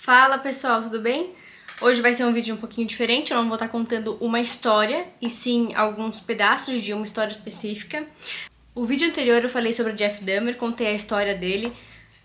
Fala pessoal, tudo bem? Hoje vai ser um vídeo um pouquinho diferente, eu não vou estar contando uma história, e sim alguns pedaços de uma história específica. O vídeo anterior eu falei sobre o Jeff Dahmer, contei a história dele,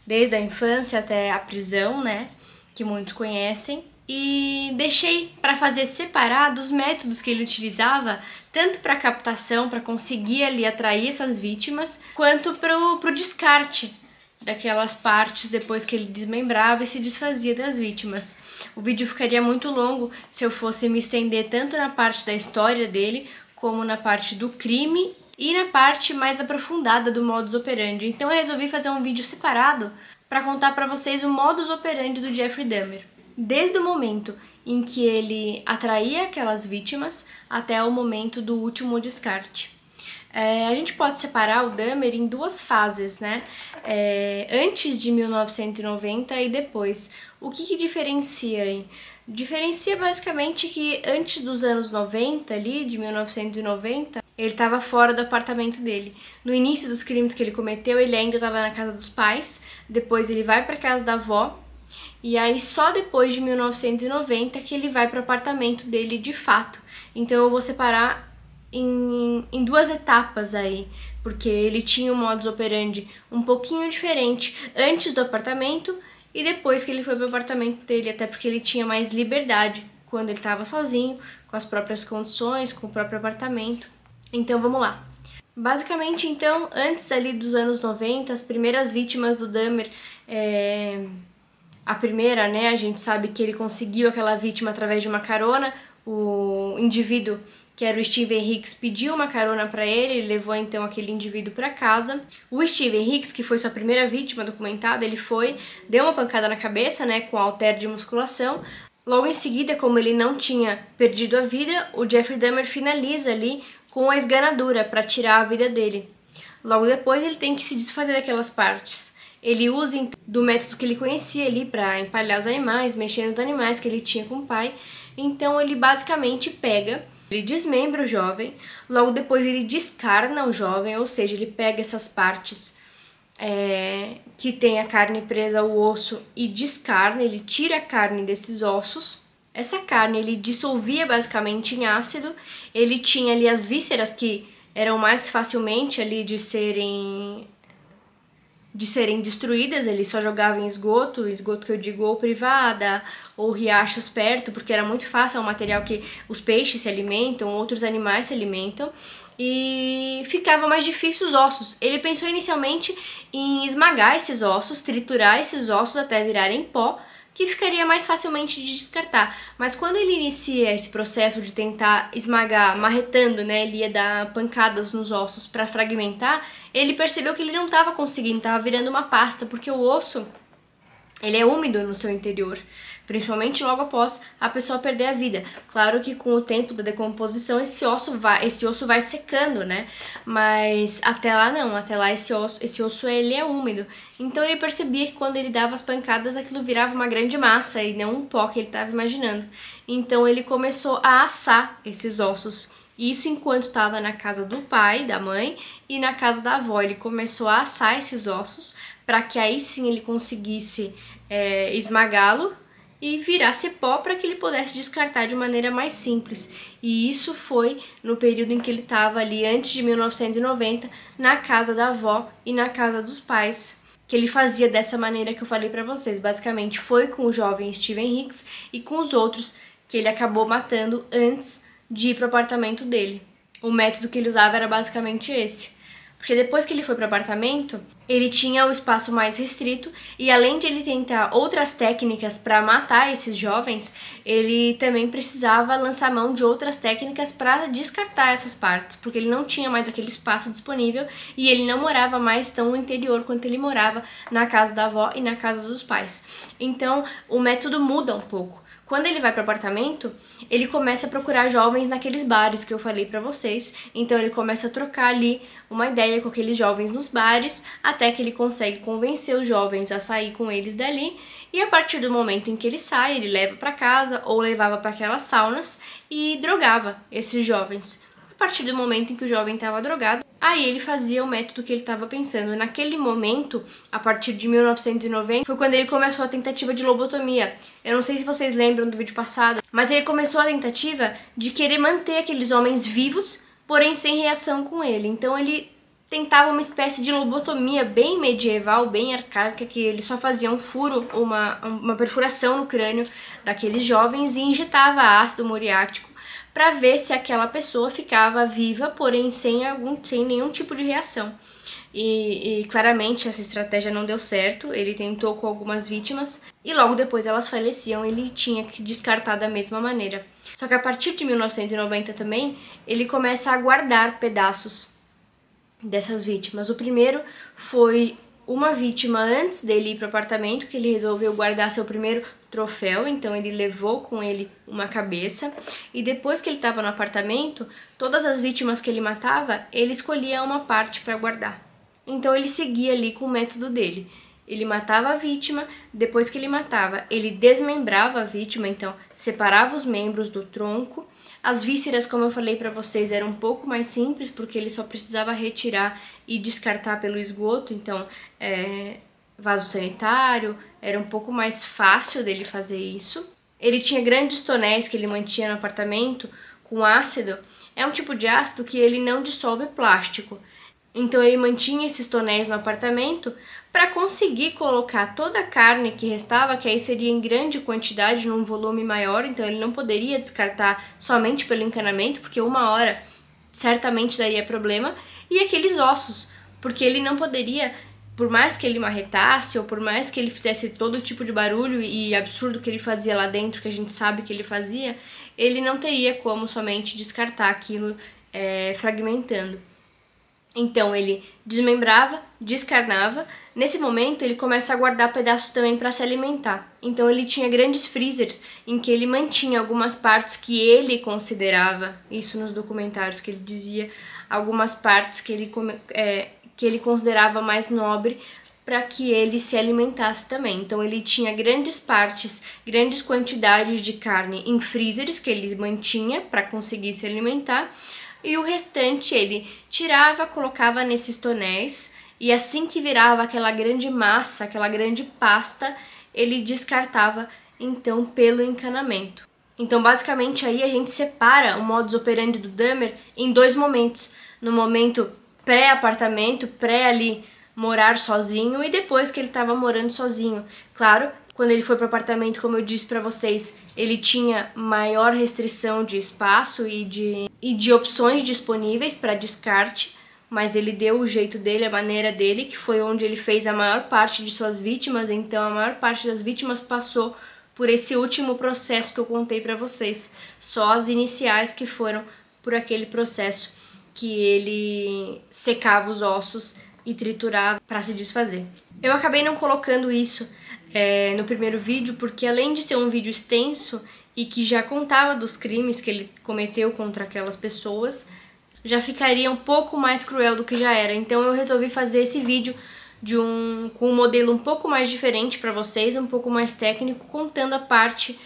desde a infância até a prisão, né, que muitos conhecem. E deixei para fazer separado os métodos que ele utilizava, tanto para captação, para conseguir ali atrair essas vítimas, quanto pro descarte daquelas partes depois que ele desmembrava e se desfazia das vítimas. O vídeo ficaria muito longo se eu fosse me estender tanto na parte da história dele, como na parte do crime e na parte mais aprofundada do modus operandi. Então eu resolvi fazer um vídeo separado para contar para vocês o modus operandi do Jeffrey Dahmer. Desde o momento em que ele atraía aquelas vítimas até o momento do último descarte. A gente pode separar o Dahmer em duas fases, né? Antes de 1990 e depois. O que diferencia aí? Diferencia basicamente que antes dos anos 90, ali, de 1990, ele estava fora do apartamento dele. No início dos crimes que ele cometeu, ele ainda estava na casa dos pais, depois ele vai para casa da avó, e aí só depois de 1990 que ele vai para o apartamento dele de fato. Então eu vou separar em duas etapas aí, porque ele tinha um modus operandi um pouquinho diferente antes do apartamento e depois que ele foi pro apartamento dele, até porque ele tinha mais liberdade quando ele estava sozinho, com as próprias condições, com o próprio apartamento. Então vamos lá. Basicamente, então, antes ali dos anos 90, as primeiras vítimas do Dahmer, a primeira, né, a gente sabe que ele conseguiu aquela vítima através de uma carona. O indivíduo, que era o Steven Hicks, pediu uma carona para ele levou então aquele indivíduo para casa. O Steven Hicks, que foi sua primeira vítima documentada, ele deu uma pancada na cabeça, né, com halter de musculação. Logo em seguida, como ele não tinha perdido a vida, o Jeffrey Dahmer finaliza ali com a esganadura para tirar a vida dele. Logo depois ele tem que se desfazer daquelas partes. Ele usa do método que ele conhecia ali para empalhar os animais, mexer nos animais que ele tinha com o pai. Então ele basicamente ele desmembra o jovem, logo depois ele descarna o jovem, ou seja, ele pega essas partes que tem a carne presa ao osso e descarna, ele tira a carne desses ossos. Essa carne ele dissolvia basicamente em ácido, ele tinha ali as vísceras que eram mais facilmente ali de serem destruídas, ele só jogava em esgoto que eu digo ou privada, ou riachos perto, porque era muito fácil, é um material que os peixes se alimentam, outros animais se alimentam, e ficava mais difícil os ossos. Ele pensou inicialmente em esmagar esses ossos, triturar esses ossos até virarem pó, que ficaria mais facilmente de descartar. Mas quando ele inicia esse processo de tentar esmagar, marretando, né, ele ia dar pancadas nos ossos para fragmentar, ele percebeu que ele não estava conseguindo, estava virando uma pasta, porque o osso, ele é úmido no seu interior, principalmente logo após a pessoa perder a vida. Claro que com o tempo da decomposição esse osso vai secando, né? Mas até lá não, até lá esse osso ele é úmido. Então ele percebia que quando ele dava as pancadas aquilo virava uma grande massa e não um pó que ele estava imaginando. Então ele começou a assar esses ossos. Isso enquanto estava na casa do pai, da mãe e na casa da avó. Ele começou a assar esses ossos para que aí sim ele conseguisse esmagá-lo e virasse pó para que ele pudesse descartar de maneira mais simples. E isso foi no período em que ele estava ali, antes de 1990, na casa da avó e na casa dos pais, que ele fazia dessa maneira que eu falei para vocês. Basicamente foi com o jovem Steven Hicks e com os outros que ele acabou matando antes de ir pro apartamento dele. O método que ele usava era basicamente esse. Porque depois que ele foi para o apartamento, ele tinha o espaço mais restrito e além de ele tentar outras técnicas para matar esses jovens, ele também precisava lançar mão de outras técnicas para descartar essas partes, porque ele não tinha mais aquele espaço disponível e ele não morava mais tão no interior quanto ele morava na casa da avó e na casa dos pais. Então o método muda um pouco. Quando ele vai para o apartamento, ele começa a procurar jovens naqueles bares que eu falei para vocês. Então ele começa a trocar ali uma ideia com aqueles jovens nos bares, até que ele consegue convencer os jovens a sair com eles dali. E a partir do momento em que ele sai, ele leva para casa ou levava para aquelas saunas e drogava esses jovens. A partir do momento em que o jovem estava drogado, Aí ele fazia o método que ele estava pensando. Naquele momento, a partir de 1990, foi quando ele começou a tentativa de lobotomia. Eu não sei se vocês lembram do vídeo passado, mas ele começou a tentativa de querer manter aqueles homens vivos, porém sem reação com ele. Então ele tentava uma espécie de lobotomia bem medieval, bem arcaica, que ele só fazia um furo, uma perfuração no crânio daqueles jovens e injetava ácido muriático para ver se aquela pessoa ficava viva, porém sem nenhum tipo de reação. E claramente essa estratégia não deu certo, ele tentou com algumas vítimas e logo depois elas faleciam, ele tinha que descartar da mesma maneira. Só que a partir de 1990 também, ele começa a guardar pedaços dessas vítimas. O primeiro foi uma vítima antes dele ir para o apartamento, que ele resolveu guardar seu primeiro troféu, então ele levou com ele uma cabeça, e depois que ele estava no apartamento, todas as vítimas que ele matava, ele escolhia uma parte para guardar. Então ele seguia ali com o método dele. Ele matava a vítima, depois que ele matava, ele desmembrava a vítima, então separava os membros do tronco. As vísceras, como eu falei para vocês, eram um pouco mais simples, porque ele só precisava retirar e descartar pelo esgoto, então vaso sanitário, era um pouco mais fácil dele fazer isso. Ele tinha grandes tonéis que ele mantinha no apartamento com ácido. É um tipo de ácido que ele não dissolve plástico. Então ele mantinha esses tonéis no apartamento para conseguir colocar toda a carne que restava, que aí seria em grande quantidade, num volume maior, então ele não poderia descartar somente pelo encanamento, porque uma hora certamente daria problema, e aqueles ossos, porque ele não poderia, por mais que ele marretasse, ou por mais que ele fizesse todo tipo de barulho e absurdo que ele fazia lá dentro, que a gente sabe que ele fazia, ele não teria como somente descartar aquilo fragmentando. Então ele desmembrava, descarnava. Nesse momento ele começa a guardar pedaços também para se alimentar. Então ele tinha grandes freezers em que ele mantinha algumas partes que ele considerava, isso nos documentários que ele dizia, algumas partes que ele considerava mais nobre para que ele se alimentasse também. Então ele tinha grandes partes, grandes quantidades de carne em freezers que ele mantinha para conseguir se alimentar. E o restante ele tirava, colocava nesses tonéis e assim que virava aquela grande massa, aquela grande pasta, ele descartava então pelo encanamento. Então basicamente aí a gente separa o modus operandi do Dahmer em dois momentos. No momento pré-apartamento, pré-ali morar sozinho e depois que ele estava morando sozinho. Claro, quando ele foi para o apartamento, como eu disse para vocês, ele tinha maior restrição de espaço e de opções disponíveis para descarte, mas ele deu o jeito dele, a maneira dele, que foi onde ele fez a maior parte de suas vítimas. Então a maior parte das vítimas passou por esse último processo que eu contei para vocês. Só as iniciais que foram por aquele processo que ele secava os ossos e triturava para se desfazer. Eu acabei não colocando isso no primeiro vídeo, porque além de ser um vídeo extenso e que já contava dos crimes que ele cometeu contra aquelas pessoas, já ficaria um pouco mais cruel do que já era. Então eu resolvi fazer esse vídeo com um modelo um pouco mais diferente para vocês, um pouco mais técnico, contando a parte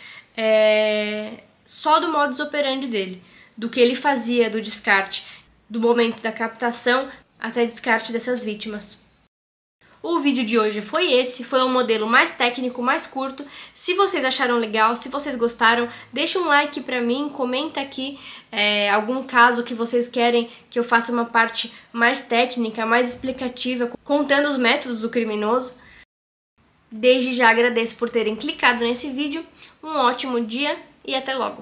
só do modus operandi dele, do que ele fazia, do descarte, do momento da captação até descarte dessas vítimas. O vídeo de hoje foi esse, foi um modelo mais técnico, mais curto. Se vocês acharam legal, se vocês gostaram, deixa um like pra mim, comenta aqui algum caso que vocês querem que eu faça uma parte mais técnica, mais explicativa, contando os métodos do criminoso. Desde já agradeço por terem clicado nesse vídeo, um ótimo dia e até logo!